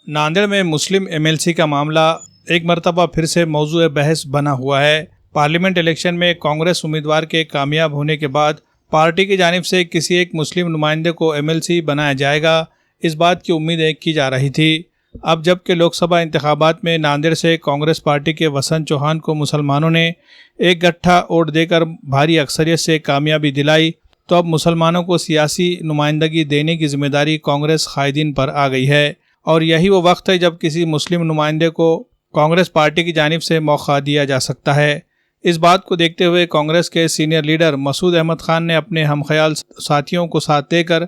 नांदेड़ में मुस्लिम एमएलसी का मामला एक मरतबा फिर से मौजूए बहस बना हुआ है। पार्लियामेंट इलेक्शन में कांग्रेस उम्मीदवार के कामयाब होने के बाद पार्टी की जानिब से किसी एक मुस्लिम नुमाइंदे को एमएलसी बनाया जाएगा, इस बात की उम्मीद की जा रही थी। अब जबकि लोकसभा इंतखाबात में नांदेड़ से कांग्रेस पार्टी के वसंत चौहान को मुसलमानों ने एक गट्ठा वोट देकर भारी अक्सरियत से कामयाबी दिलाई, तो अब मुसलमानों को सियासी नुमाइंदगी देने की जिम्मेदारी कांग्रेस कायदीन पर आ गई है। और यही वो वक्त है जब किसी मुस्लिम नुमाइंदे को कांग्रेस पार्टी की जानिब से मौका दिया जा सकता है। इस बात को देखते हुए कांग्रेस के सीनियर लीडर मसूद अहमद खान ने अपने हमख्याल साथियों को साथ देकर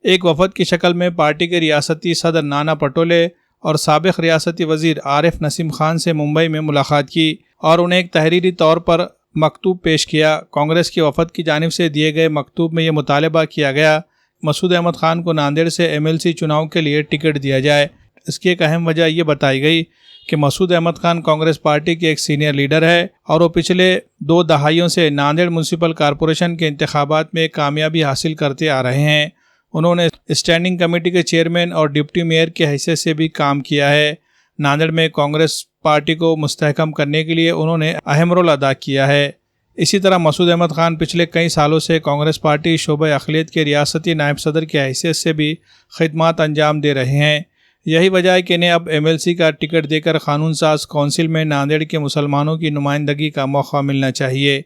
एक वफद की शक्ल में पार्टी के रियासती सदर नाना पटोले और साबिक रियासती वजीर आरिफ नसीम खान से मुंबई में मुलाकात की और उन्हें एक तहरीरी तौर पर मकतूब पेश किया। कांग्रेस की वफद की जानिब से दिए गए मकतूब में ये मुतालबा किया गया मसूद अहमद खान को नांदेड़ से एमएलसी चुनाव के लिए टिकट दिया जाए। इसकी एक अहम वजह ये बताई गई कि मसूद अहमद खान कांग्रेस पार्टी के एक सीनियर लीडर है और वो पिछले 2 दहाइयों से नांदेड़ म्यूनसिपल कॉरपोरेशन के इंतखाबात में कामयाबी हासिल करते आ रहे हैं। उन्होंने स्टैंडिंग कमेटी के चेयरमैन और डिप्टी मेयर की हैसियत से भी काम किया है। नांदेड़ में कांग्रेस पार्टी को मुस्तहकम करने के लिए उन्होंने अहम रोल अदा किया है। इसी तरह मसूद अहमद खान पिछले कई सालों से कांग्रेस पार्टी शोबे अक़लियत के रियासती नायब सदर की हैसियत से भी खिदमत अंजाम दे रहे हैं। यही वजह है कि इन्हें अब एमएलसी का टिकट देकर कानून साज कौंसिल में नांदेड़ के मुसलमानों की नुमाइंदगी का मौका मिलना चाहिए।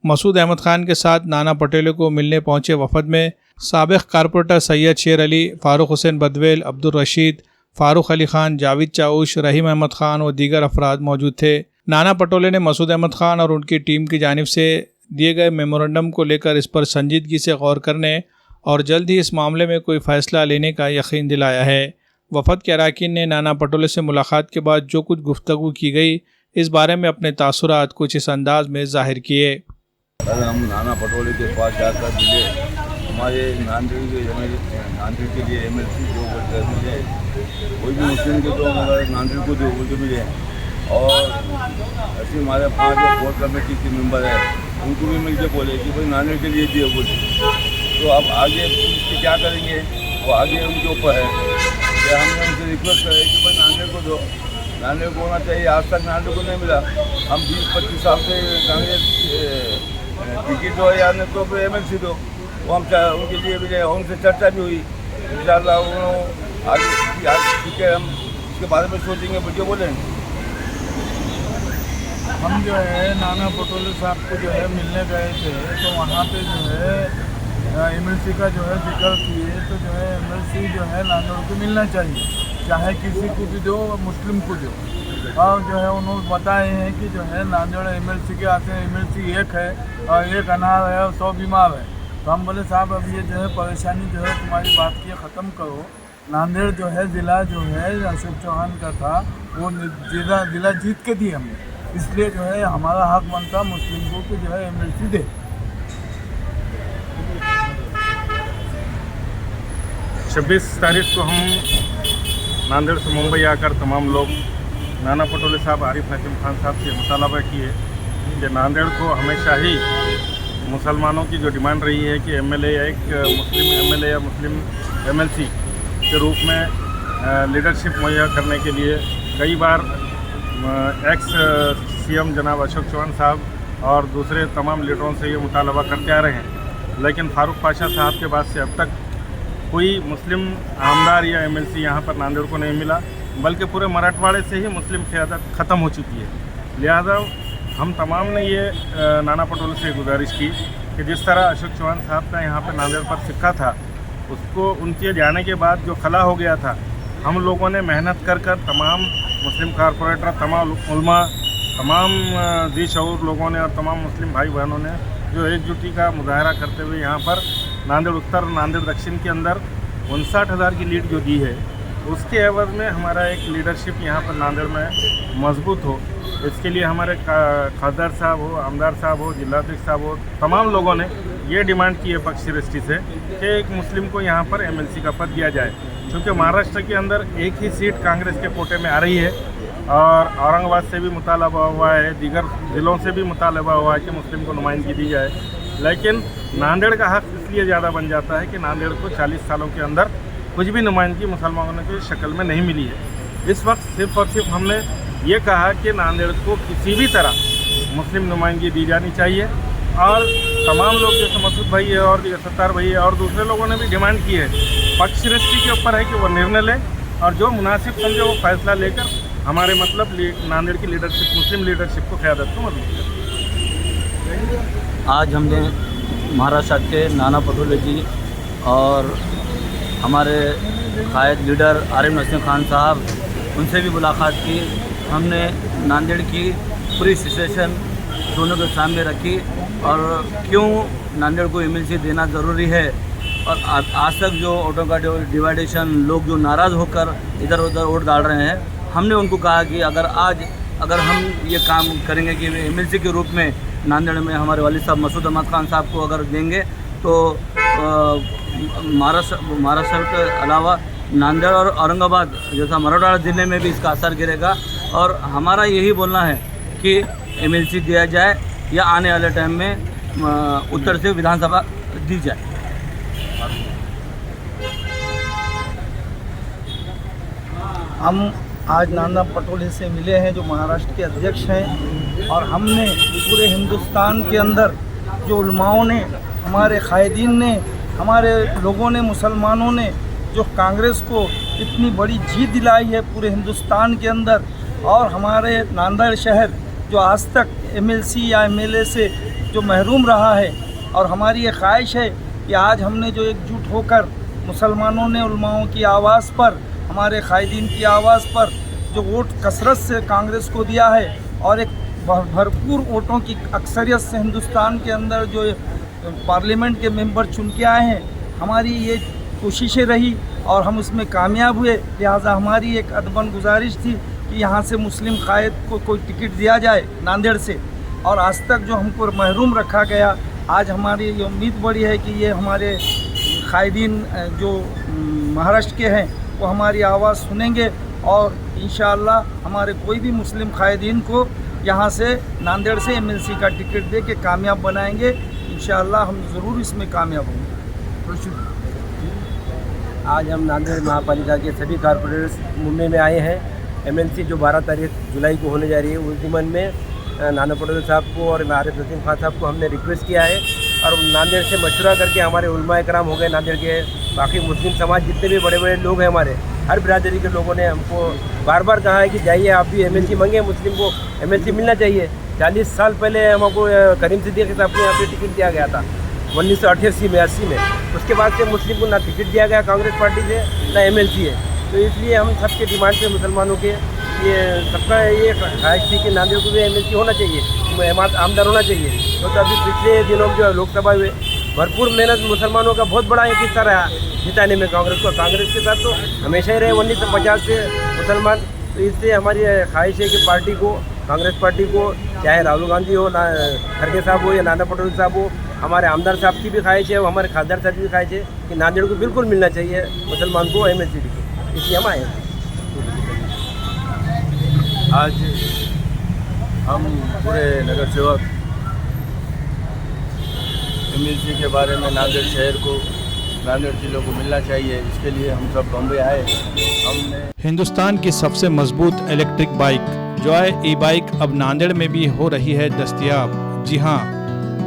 मसूद अहमद खान के साथ नाना पटोले को मिलने पहुंचे वफद में साबिक़ कारपोरेटर सैयद शेर अली, फारूक हुसैन बदवेल, अब्दुल रशीद, फारूक अली खान, जावेद चाऊश, रहीम अहमद खान और दीगर अफराद मौजूद थे। नाना पटोले ने मसूद अहमद खान और उनकी टीम की जानिब से दिए गए मेमोरेंडम को लेकर इस पर संजीदगी से गौर करने और जल्द ही इस मामले में कोई फ़ैसला लेने का यकीन दिलाया है। वफद के अरकान ने नाना पटोले से मुलाकात के बाद जो कुछ गुफ्तगू की गई, इस बारे में अपने तासुरात कुछ इस अंदाज में ज़ाहिर किए। कल हम नाना पटोले के पास जाकर मिले। हमारे नांदेड़ के लिए एमएलसी जो मिले, कोई भी मुस्लिम के तो हमारे नांदेड़ को जो मिले और ऐसे हमारे 5 जो कोर कमेटी के मेंबर है उनको भी मिलकर बोले कि भाई नांदेड़ के लिए दिए बोले। तो अब आगे क्या करेंगे वो आगे उनके ऊपर है। कि हमने उनसे रिक्वेस्ट करे कि भाई नांदेड़ को दो, नांदेड़ को होना चाहिए। आज तक नांदेड़ को नहीं मिला। हम 20-25 साल से कांग्रेस टिकट दो या नहीं तो एमएलसी दो, वो हम उनके लिए भी गए, उनसे चर्चा भी हुई। इंशाअल्लाह आगे ठीक है, हम इसके बारे में सोचेंगे। मुझे बोलें हम जो है नाना पटोले साहब को जो है मिलने गए थे, तो वहाँ पे जो है एमएलसी का जो है जिक्र किए। तो जो है एमएलसी जो है नांदेड़ को मिलना चाहिए, चाहे किसी को भी दो, मुस्लिम को दो। और जो है उन्होंने बताए हैं कि जो है नांदेड़ एमएलसी के आते हैं, एमएलसी एक है और एक अनार है और 100 बीमार है। तो हम बोले साहब अब ये जो है परेशानी जो है तुम्हारी बात की ख़त्म करो। नांदेड़ जो है ज़िला जो है अशोक चौहान का था, वो ज़िला जीत के दिए हमने, इसलिए जो है हमारा हक बनता मुस्लिम को कि जो है एमएलसी दे। 26 तारीख को हम नांदेड़ से मुंबई आकर तमाम लोग नाना पटोले साहब, आरिफ नसीम खान साहब से मुतालबा किए कि नांदेड़ को हमेशा ही मुसलमानों की जो डिमांड रही है कि एमएलए या एक मुस्लिम एमएलए या मुस्लिम एमएलसी के रूप में लीडरशिप मुहैया करने के लिए कई बार एक्स सीएम जनाब अशोक चौहान साहब और दूसरे तमाम लीडरों से ये मुतालबा करते आ रहे हैं। लेकिन फारूक पाशा साहब के बाद से अब तक कोई मुस्लिम आमदार या एमएलसी यहाँ पर नांदेड़ को नहीं मिला, बल्कि पूरे मराठवाड़े से ही मुस्लिम क़यादत ख़त्म हो चुकी है। लिहाजा हम तमाम ने ये नाना पटोले से गुजारिश की कि जिस तरह अशोक चौहान साहब का यहाँ पर नांदेड़ पर सिक्का था, उसको उनके जाने के बाद जो खला हो गया था, हम लोगों ने मेहनत कर तमाम मुस्लिम कॉरपोरेटर, तमाम उलमा, तमाम दी शऊर लोगों ने और तमाम मुस्लिम भाई बहनों ने जो एकजुटी का मुजाहरा करते हुए यहाँ पर नांदेड़ उत्तर, नांदेड़ दक्षिण के अंदर 59,000 की लीड जो दी है, उसके एवज में हमारा एक लीडरशिप यहाँ पर नांदेड़ में मजबूत हो, इसके लिए हमारे खासदार साहब हो, आमदार साहब हो, जिलाध्यक्ष साहब हो, तमाम लोगों ने ये डिमांड की है पक्ष दृष्टि से कि एक मुस्लिम को यहाँ पर एमएलसी का पद दिया जाए। क्योंकि महाराष्ट्र के अंदर एक ही सीट कांग्रेस के कोटे में आ रही है और औरंगाबाद से भी मुतालबा हुआ है, दीगर ज़िलों से भी मुतालबा हुआ है कि मुस्लिम को नुमाइंदगी दी जाए। लेकिन नांदेड़ का हक इसलिए ज़्यादा बन जाता है कि नांदेड़ को 40 सालों के अंदर कुछ भी नुमाइंदगी मुसलमानों की शक्ल में नहीं मिली है। इस वक्त सिर्फ और सिर्फ हमने ये कहा कि नांदेड़ को किसी भी तरह मुस्लिम नुमाइंदगी दी जानी चाहिए, और तमाम लोग जैसे मसूद भाई है और सत्तार भाई है और दूसरे लोगों ने भी डिमांड की है, पक्षश्रेष्ठी के ऊपर है कि वो निर्णय ले और जो मुनासिब समझे वो फैसला लेकर हमारे मतलब नांदेड़ की लीडरशिप, मुस्लिम लीडरशिप को क़यादत को मजबूत करें। आज हमने महाराष्ट्र के नाना पटोले जी और हमारे कायद लीडर आरिफ नसीम खान साहब, उनसे भी मुलाकात की। हमने नांदेड़ की पूरी सिचुएशन दोनों के सामने रखी और क्यों नांदेड़ को एमएलसी देना ज़रूरी है, और आज तक जो वोटों का डिवाइडेशन, लोग जो नाराज़ होकर इधर उधर वोट डाल रहे हैं, हमने उनको कहा कि अगर हम ये काम करेंगे कि एमएलसी के रूप में नांदेड़ में हमारे वालिद साहब मसूद अहमद खान साहब को अगर देंगे तो महाराष्ट्र के अलावा नांदेड़ और औरंगाबाद जैसा मराठवाड़ा ज़िले में भी इसका असर गिरेगा। और हमारा यही बोलना है कि एमएलसी दिया जाए या आने वाले टाइम में उत्तर से विधानसभा दी जाए। हम आज नाना पटोले से मिले हैं जो महाराष्ट्र के अध्यक्ष हैं, और हमने पूरे हिंदुस्तान के अंदर जो उलमाओं ने, हमारे कायदीन ने, हमारे लोगों ने, मुसलमानों ने जो कांग्रेस को इतनी बड़ी जीत दिलाई है पूरे हिंदुस्तान के अंदर, और हमारे नांदेड़ शहर जो आज तक एमएलसी या एमएलए से जो महरूम रहा है, और हमारी ये ख्वाहिश है कि आज हमने जो एकजुट होकर मुसलमानों ने उलमाओं की आवाज़ पर, हमारे कायदीन की आवाज़ पर जो वोट कसरत से कांग्रेस को दिया है और एक भरपूर वोटों की अक्सरियत से हिंदुस्तान के अंदर जो पार्लियामेंट के मेंबर चुन के आए हैं, हमारी ये कोशिशें रही और हम उसमें कामयाब हुए। लिहाजा हमारी एक अदबन गुजारिश थी कि यहाँ से मुस्लिम कायद को कोई टिकट दिया जाए नांदेड़ से, और आज तक जो हमको महरूम रखा गया, आज हमारी ये उम्मीद बड़ी है कि ये हमारे कायदीन जो महाराष्ट्र के हैं वो हमारी आवाज़ सुनेंगे और इंशाअल्लाह हमारे कोई भी मुस्लिम कायदीन को यहाँ से नांदेड़ से एमएलसी का टिकट दे के कामयाब बनाएंगे। इंशाअल्लाह हम ज़रूर इसमें कामयाब होंगे। आज हम नांदेड़ महापालिका के सभी कारपोरेटर्स मुंबई में आए हैं। एमएलसी जो 12 तारीख जुलाई को होने जा रही है, उस दिमन में नाना पटोले साहब को और आरिफ नसीम खान साहब को हमने रिक्वेस्ट किया है, और नांदेड़ से मशवरा करके हमारे उलमाए कराम हो गए, नांदेड़ के बाकी मुस्लिम समाज जितने भी बड़े बड़े लोग हैं, हमारे हर बिरादरी के लोगों ने हमको बार बार कहा है कि जाइए आप भी एमएलसी मांगे, मुस्लिम को एमएलसी मिलना चाहिए। 40 साल पहले हमको करीम सिद्दीकी साहब को यहाँ पे टिकट दिया गया था 1988 में 80 में। उसके बाद से मुस्लिम को ना टिकट दिया गया कांग्रेस पार्टी से, ना एमएलसी है। तो इसलिए हम सबके डिमांड पे मुसलमानों के ये सबका ये ख्वाहिश थी कि नांदेड़ को भी एमएलसी होना चाहिए, आमदार होना चाहिए। तो अभी पिछले दिनों में जो लोकसभा हुए, भरपूर मेहनत मुसलमानों का बहुत बड़ा एक हिस्सा रहा जिताने में कांग्रेस को। कांग्रेस के साथ तो हमेशा ही रहे 1950 से मुसलमान। तो इसलिए हमारी ख्वाहिश है कि पार्टी को, कांग्रेस पार्टी को, चाहे राहुल गांधी हो, ना खड़गे साहब हो या नाना पटोले साहब हो, हमारे आमदार साहब की भी ख्वाहिश है, हमारे खासदार साहब की भी ख्वाहिश है कि नांदेड़ को बिल्कुल मिलना चाहिए मुसलमान को एमएलसी टिकट। इसलिए हम आए। आज हम पूरे नगर सेवक एमएलसी के बारे में नांदेड़ शहर को, नांदेड़ जिलों को मिलना चाहिए, इसके लिए हम सब बम्बई आए। हमने हिंदुस्तान की सबसे मजबूत इलेक्ट्रिक बाइक जॉय ई बाइक अब नांदेड़ में भी हो रही है दस्तयाब। जी हां,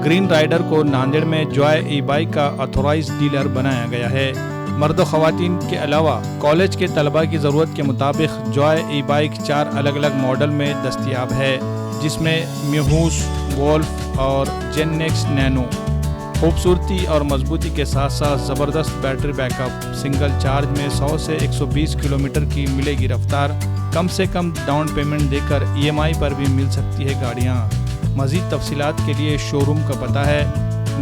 ग्रीन राइडर को नांदेड़ में जॉय ई बाइक का ऑथोराइज डीलर बनाया गया है। मर्द व ख़वातीन के अलावा कॉलेज के तलबा की ज़रूरत के मुताबिक जॉय ई बाइक 4 अलग अलग मॉडल में दस्तयाब है, जिसमें म्यूहूस, वोल्फ और जेननेक्स नैनो। खूबसूरती और मजबूती के साथ साथ ज़बरदस्त बैटरी बैकअप, सिंगल चार्ज में 100 से 120 किलोमीटर की मिलेगी रफ्तार। कम से कम डाउन पेमेंट देकर EMI पर भी मिल सकती है गाड़ियाँ। मज़ीद तफसीलात के लिए शोरूम का पता है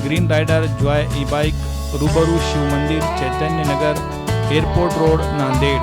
ग्रीन राइडर जॉय ई बाइक, रूबरू शिव मंदिर, चैतन्य नगर, एयरपोर्ट रोड, नांदेड़।